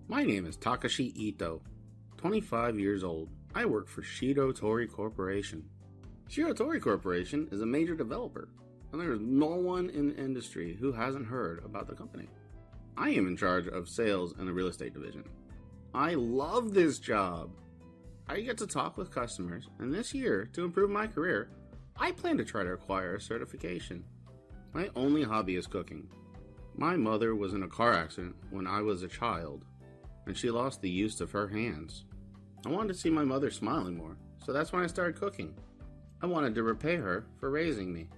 My name is Takashi Ito, 25 years old. I work for Shirotori Corporation. Shirotori Corporation is a major developer, and there is no one in the industry who hasn't heard about the company. I am in charge of sales in the real estate division. I love this job. I get to talk with customers, and this year, to improve my career, I plan to try to acquire a certification. My only hobby is cooking. My mother was in a car accident when I was a child, and she lost the use of her hands. I wanted to see my mother smiling more, so that's when I started cooking. I wanted to repay her for raising me.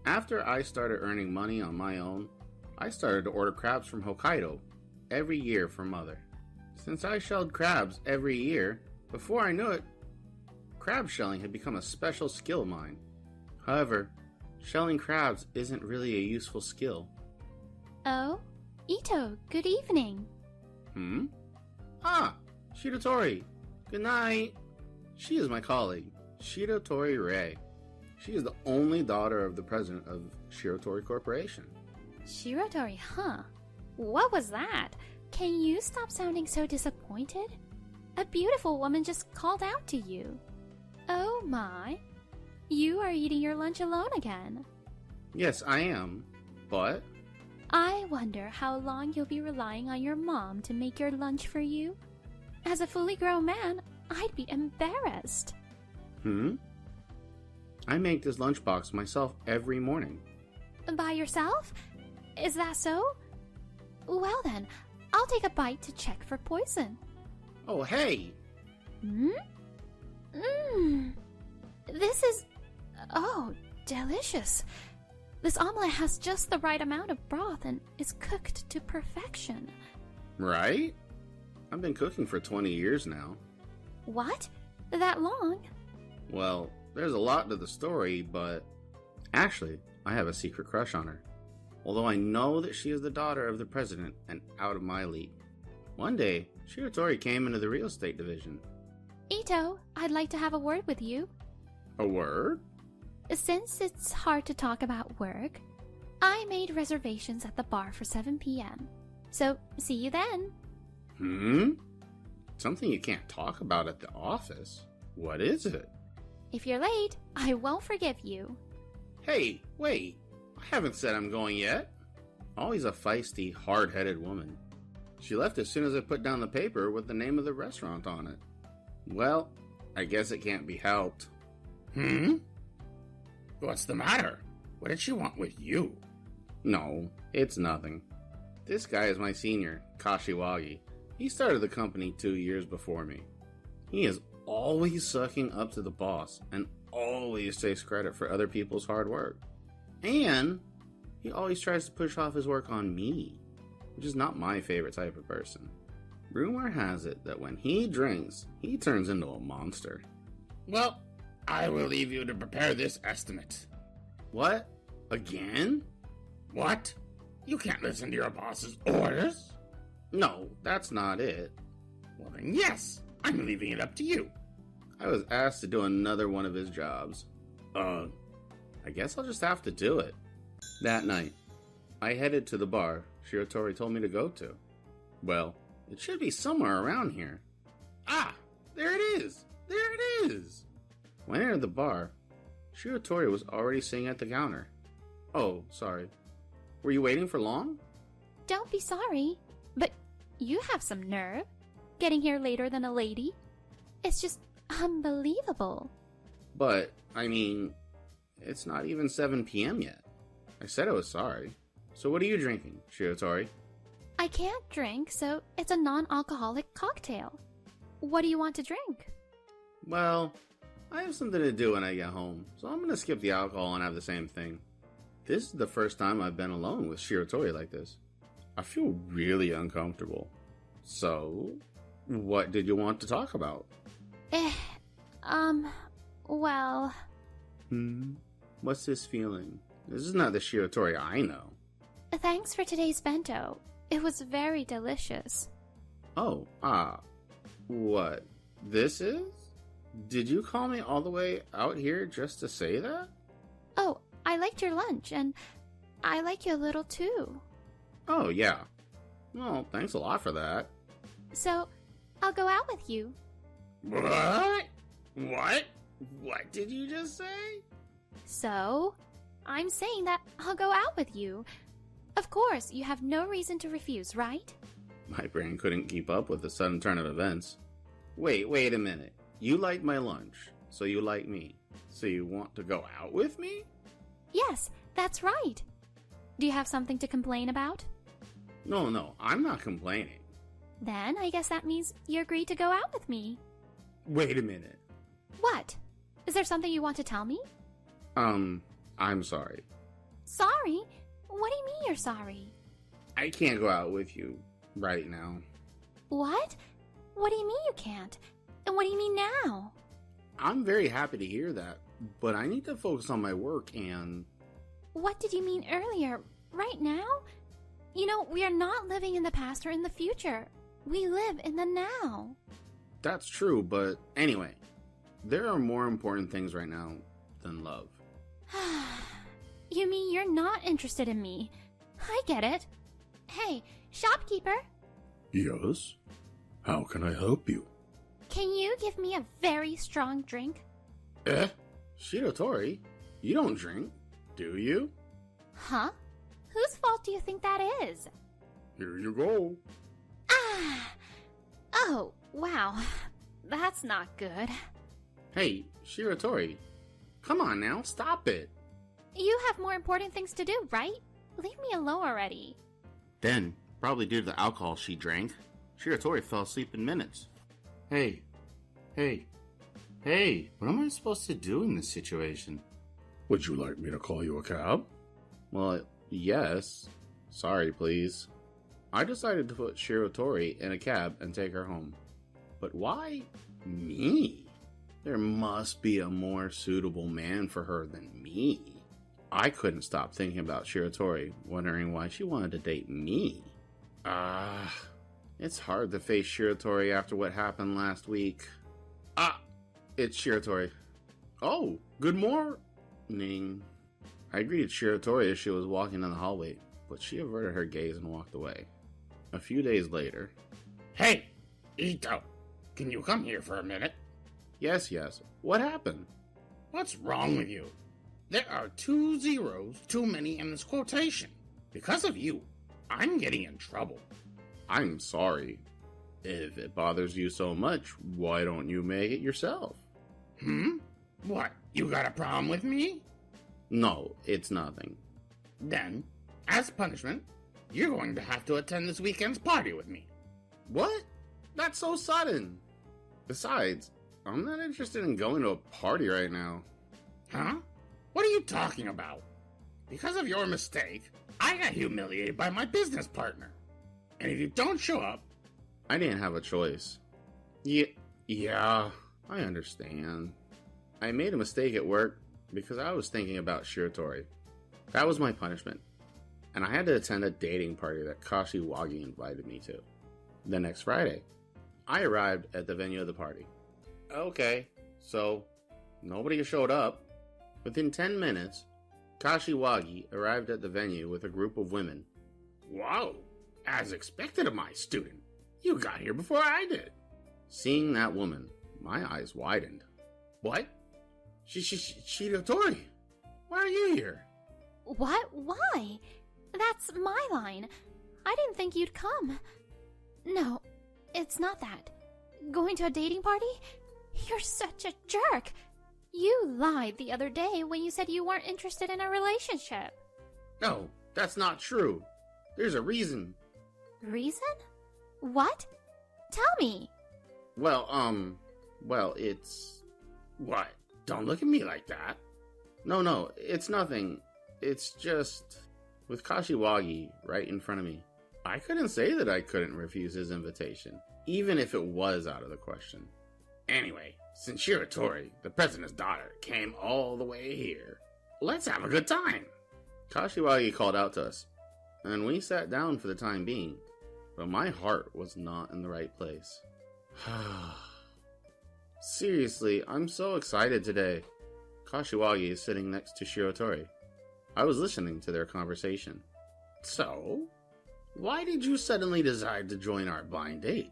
After I started earning money on my own, I started to order crabs from Hokkaido every year for Mother. Since I shelled crabs every year, before I knew it, crab shelling had become a special skill of mine. However, shelling crabs isn't really a useful skill. Oh, Ito, good evening. Ah, Shirotori. Good night. She is my colleague, Shirotori Rei. She is the only daughter of the president of Shirotori Corporation. Shirotori, huh? What was that? Can you stop sounding so disappointed? A beautiful woman just called out to you. Oh my. You are eating your lunch alone again. Yes, I am. But I wonder how long you'll be relying on your mom to make your lunch for you. As a fully grown man, I'd be embarrassed. I make this lunchbox myself every morning. By yourself? Is that so? Well then, I'll take a bite to check for poison. Oh, hey! This is... oh, delicious. This omelet has just the right amount of broth and is cooked to perfection. Right? I've been cooking for 20 years now. What? That long? Well, there's a lot to the story, but actually, I have a secret crush on her. Although I know that she is the daughter of the president and out of my league. One day, Shirotori came into the real estate division. Ito, I'd like to have a word with you. A word? Since it's hard to talk about work, I made reservations at the bar for 7 p.m. So, see you then. Something you can't talk about at the office? What is it? If you're late, I won't forgive you. Hey, wait. I haven't said I'm going yet. Always a feisty, hard-headed woman. She left as soon as I put down the paper with the name of the restaurant on it. Well, I guess it can't be helped. What's the matter? What did she want with you? No, it's nothing. This guy is my senior, Kashiwagi. He started the company 2 years before me. He is always sucking up to the boss and always takes credit for other people's hard work. And he always tries to push off his work on me, which is not my favorite type of person. Rumor has it that when he drinks, he turns into a monster. Well, I will leave you to prepare this estimate. What? Again? What? You can't listen to your boss's orders? No, that's not it. Well then yes, I'm leaving it up to you. I was asked to do another one of his jobs. I guess I'll just have to do it. That night, I headed to the bar Shirotori told me to go to. Well, it should be somewhere around here. Ah, there it is! There it is! When I entered the bar, Shirotori was already sitting at the counter. Oh, sorry. Were you waiting for long? Don't be sorry, but you have some nerve. Getting here later than a lady. It's just unbelievable. But, I mean, it's not even 7 p.m. yet. I said I was sorry. So what are you drinking, Shirotori? I can't drink, so it's a non-alcoholic cocktail. What do you want to drink? Well, I have something to do when I get home, so I'm gonna skip the alcohol and have the same thing. This is the first time I've been alone with Shirotori like this. I feel really uncomfortable. So, what did you want to talk about? Well... What's this feeling? This is not the Shirotori I know. Thanks for today's bento. It was very delicious. Oh, what? This is? Did you call me all the way out here just to say that? Oh, I liked your lunch, and I like you a little too. Oh, yeah. Well, thanks a lot for that. So, I'll go out with you. What? What did you just say? So, I'm saying that I'll go out with you. Of course, you have no reason to refuse, right? My brain couldn't keep up with the sudden turn of events. Wait a minute. You like my lunch, so you like me. So you want to go out with me? Yes, that's right. Do you have something to complain about? No, I'm not complaining. Then I guess that means you agreed to go out with me. Wait a minute. What? Is there something you want to tell me? I'm sorry. Sorry? What do you mean you're sorry? I can't go out with you right now. What? What do you mean you can't? And what do you mean now? I'm very happy to hear that, but I need to focus on my work and... What did you mean earlier? Right now? You know, we are not living in the past or in the future. We live in the now. That's true, but anyway, there are more important things right now than love. You mean you're not interested in me? I get it. Hey, shopkeeper. Yes? How can I help you? Can you give me a very strong drink? Shiratori, you don't drink, do you? Huh? Whose fault do you think that is? Here you go. Ah! Oh, wow. That's not good. Hey, Shiratori, come on now, stop it. You have more important things to do, right? Leave me alone already. Then, probably due to the alcohol she drank, Shiratori fell asleep in minutes. Hey, what am I supposed to do in this situation? Would you like me to call you a cab? Well, yes. Sorry, please. I decided to put Shiratori in a cab and take her home. But why me? There must be a more suitable man for her than me. I couldn't stop thinking about Shiratori, wondering why she wanted to date me. It's hard to face Shiratori after what happened last week. It's Shiratori. Oh, good morning. I greeted Shiratori as she was walking down the hallway, but she averted her gaze and walked away. A few days later... Hey, Ito, can you come here for a minute? Yes. What happened? What's wrong with you? There are 2 zeros too many in this quotation. Because of you, I'm getting in trouble. I'm sorry. If it bothers you so much, why don't you make it yourself? What, you got a problem with me? No, it's nothing. Then, as punishment, you're going to have to attend this weekend's party with me. What? That's so sudden. Besides, I'm not interested in going to a party right now. Huh? What are you talking about? Because of your mistake, I got humiliated by my business partner. And if you don't show up... I didn't have a choice. Yeah, I understand. I made a mistake at work because I was thinking about Shiratori. That was my punishment. And I had to attend a dating party that Kashiwagi invited me to. The next Friday, I arrived at the venue of the party. Okay, so nobody showed up. Within 10 minutes, Kashiwagi arrived at the venue with a group of women. Wow, as expected of my student. You got here before I did. Seeing that woman, my eyes widened. What? Shiratori, why are you here? What? Why? That's my line. I didn't think you'd come. No, it's not that. Going to a dating party? You're such a jerk. You lied the other day when you said you weren't interested in a relationship. No, that's not true. There's a reason. Reason? What? Tell me. Well, it's... What? Don't look at me like that. No, it's nothing. It's just... With Kashiwagi right in front of me, I couldn't say that I couldn't refuse his invitation, even if it was out of the question. Anyway, since Shiratori, the president's daughter, came all the way here, let's have a good time. Kashiwagi called out to us, and we sat down for the time being, but my heart was not in the right place. Seriously, I'm so excited today. Kashiwagi is sitting next to Shiratori. I was listening to their conversation. So, why did you suddenly decide to join our blind date?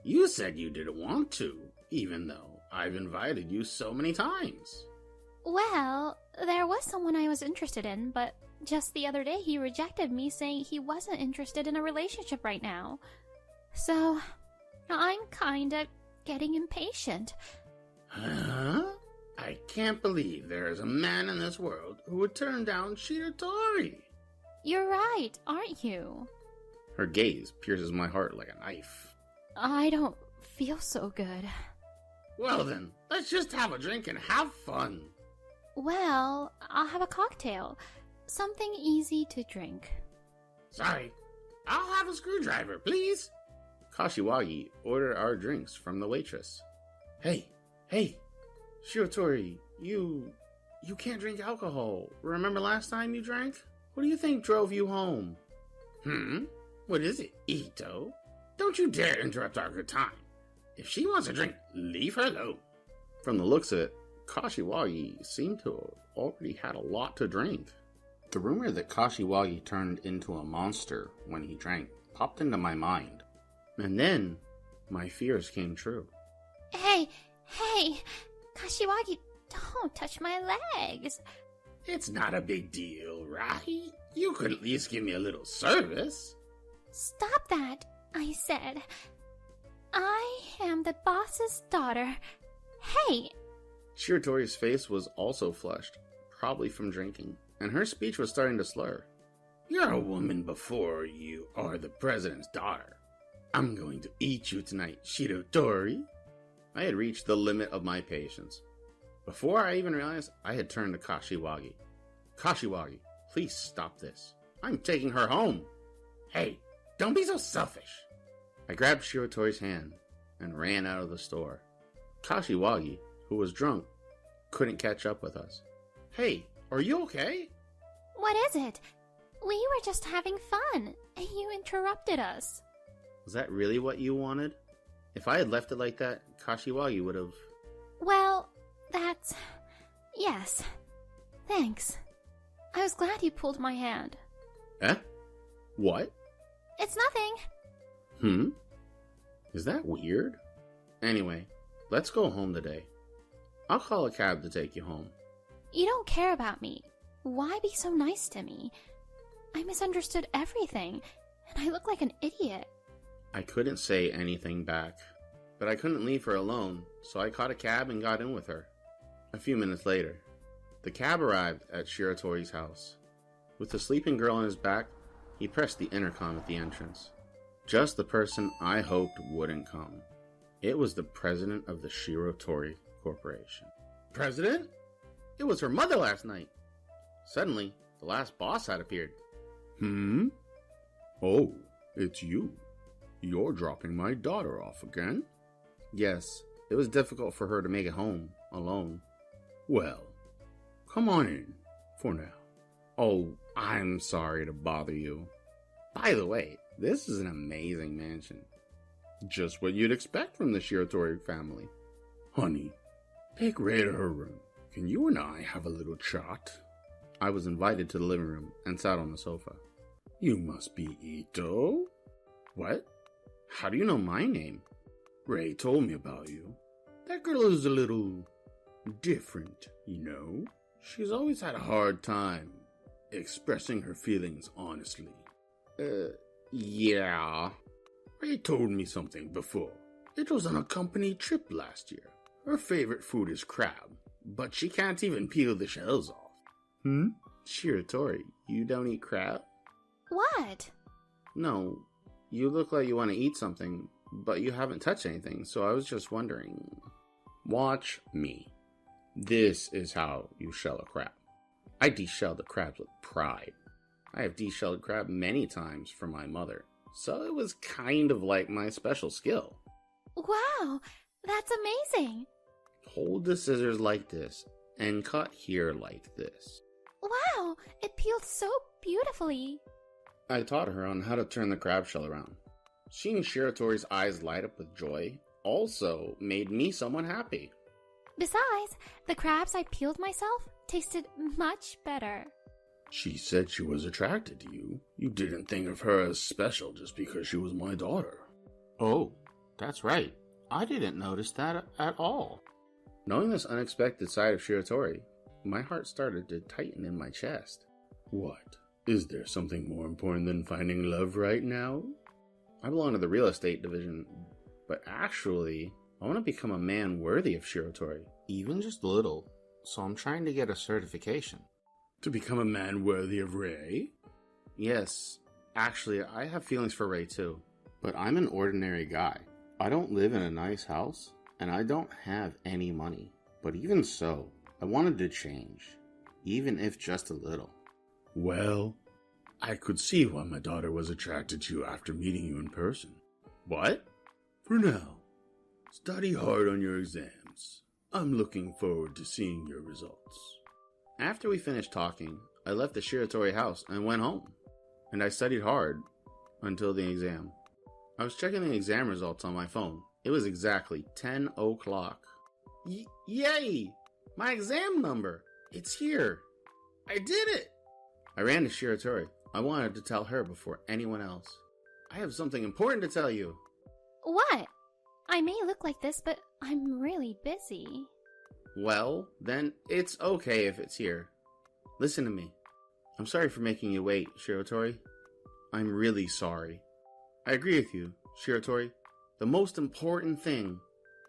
You said you didn't want to, even though I've invited you so many times. Well, there was someone I was interested in, but just the other day he rejected me, saying he wasn't interested in a relationship right now. So, I'm kinda getting impatient. Huh? I can't believe there is a man in this world who would turn down Shiratori. You're right, aren't you? Her gaze pierces my heart like a knife. I don't feel so good. Well then, let's just have a drink and have fun. Well, I'll have a cocktail. Something easy to drink. Sorry, I'll have a screwdriver, please. Kashiwagi ordered our drinks from the waitress. Hey, Shiratori, you can't drink alcohol. Remember last time you drank? What do you think drove you home? What is it, Ito? Don't you dare interrupt our good time. If she wants a drink, leave her alone. From the looks of it, Kashiwagi seemed to have already had a lot to drink. The rumor that Kashiwagi turned into a monster when he drank popped into my mind. And then, my fears came true. Hey! Kashiwagi, don't touch my legs! It's not a big deal, right? You could at least give me a little service. Stop that, I said. I am the boss's daughter. Hey! Shiratori's face was also flushed, probably from drinking, and her speech was starting to slur. You're a woman before you are the president's daughter. I'm going to eat you tonight, Shiratori. I had reached the limit of my patience. Before I even realized, I had turned to Kashiwagi. Kashiwagi, please stop this. I'm taking her home. Hey, don't be so selfish. I grabbed Shiratori's hand and ran out of the store. Kashiwagi, who was drunk, couldn't catch up with us. Hey, are you okay? What is it? We were just having fun, and you interrupted us. Was that really what you wanted? If I had left it like that, Kashiwagi would have... Well, yes. Thanks. I was glad you pulled my hand. Eh? What? It's nothing. Is that weird? Anyway, let's go home today. I'll call a cab to take you home. You don't care about me. Why be so nice to me? I misunderstood everything, and I look like an idiot. I couldn't say anything back, but I couldn't leave her alone, so I caught a cab and got in with her. A few minutes later, the cab arrived at Shiratori's house. With the sleeping girl on his back, he pressed the intercom at the entrance. Just the person I hoped wouldn't come. It was the president of the Shiratori Corporation. President? It was her mother last night. Suddenly, the last boss had appeared. Oh, it's you. You're dropping my daughter off again? Yes, it was difficult for her to make it home alone. Well, come on in, for now. Oh, I'm sorry to bother you. By the way, this is an amazing mansion. Just what you'd expect from the Shiratori family. Honey, take Rei to her room. Can you and I have a little chat? I was invited to the living room and sat on the sofa. You must be Ito? What? How do you know my name? Rei told me about you. That girl is a little different, you know? She's always had a hard time expressing her feelings honestly. Yeah. Rei told me something before. It was on a company trip last year. Her favorite food is crab, but she can't even peel the shells off. Shiratori, you don't eat crab? What? No, you look like you want to eat something, but you haven't touched anything, so I was just wondering. Watch me. This is how you shell a crab. I deshelled the crabs with pride. I have deshelled crab many times for my mother, so it was kind of like my special skill. Wow, that's amazing. Hold the scissors like this, and cut here like this. Wow, it peeled so beautifully. I taught her on how to turn the crab shell around. Seeing Shiratori's eyes light up with joy also made me somewhat happy. Besides, the crabs I peeled myself tasted much better. She said she was attracted to you. You didn't think of her as special just because she was my daughter. Oh, That's right. I didn't notice that at all. Knowing this unexpected side of Shiratori, my heart started to tighten in my chest. What? Is there something more important than finding love right now? I belong to the real estate division, but actually, I want to become a man worthy of Shiratori, even just a little, so I'm trying to get a certification. To become a man worthy of Rei? Yes, actually, I have feelings for Rei too, but I'm an ordinary guy. I don't live in a nice house, and I don't have any money. But even so, I wanted to change, even if just a little. Well, I could see why my daughter was attracted to you after meeting you in person. What? For now, study hard on your exams. I'm looking forward to seeing your results. After we finished talking, I left the Shiratori house and went home. And I studied hard until the exam. I was checking the exam results on my phone. It was exactly 10 o'clock. Yay! My exam number! It's here! I did it! I ran to Shiratori. I wanted to tell her before anyone else. I have something important to tell you. What? I may look like this, but I'm really busy. Well, then it's okay if it's here. Listen to me. I'm sorry for making you wait, Shiratori. I'm really sorry. I agree with you, Shiratori. The most important thing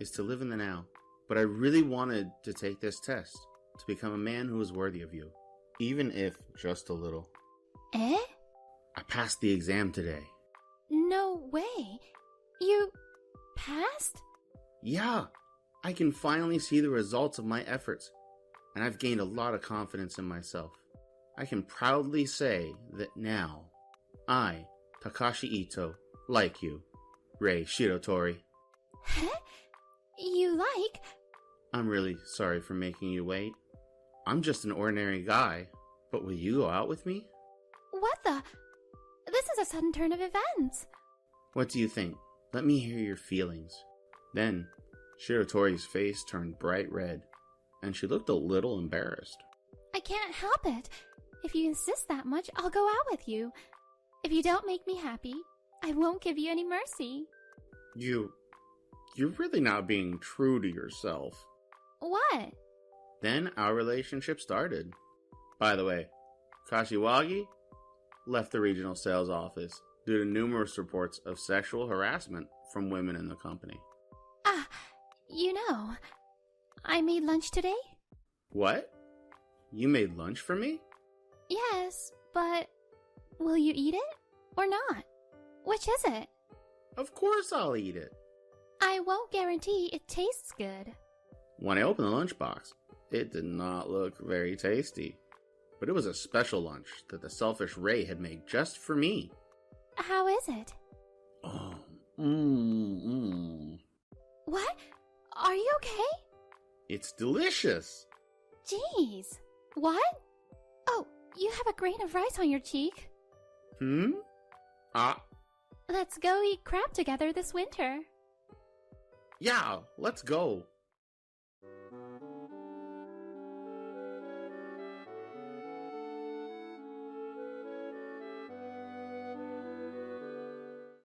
is to live in the now. But I really wanted to take this test to become a man who is worthy of you. Even if just a little. Eh? I passed the exam today. No way. You passed? Yeah. I can finally see the results of my efforts. And I've gained a lot of confidence in myself. I can proudly say that now, I, Takashi Ito, like you, Rei Shiratori. Huh? You like? I'm really sorry for making you wait. I'm just an ordinary guy, but will you go out with me? What the? This is a sudden turn of events. What do you think? Let me hear your feelings. Then, Shiratori's face turned bright red, and she looked a little embarrassed. I can't help it. If you insist that much, I'll go out with you. If you don't make me happy, I won't give you any mercy. You're really not being true to yourself. What? Then our relationship started. By the way, Kashiwagi left the regional sales office due to numerous reports of sexual harassment from women in the company. Ah, I made lunch today? What? You made lunch for me? Yes, but will you eat it or not? Which is it? Of course I'll eat it. I won't guarantee it tastes good. When I opened the lunchbox, it did not look very tasty. But it was a special lunch that the selfish Rei had made just for me. How is it? What? Are you okay? It's delicious. Jeez. What? Oh, you have a grain of rice on your cheek. Ah, Let's go eat crab together this winter. yeah, let's go.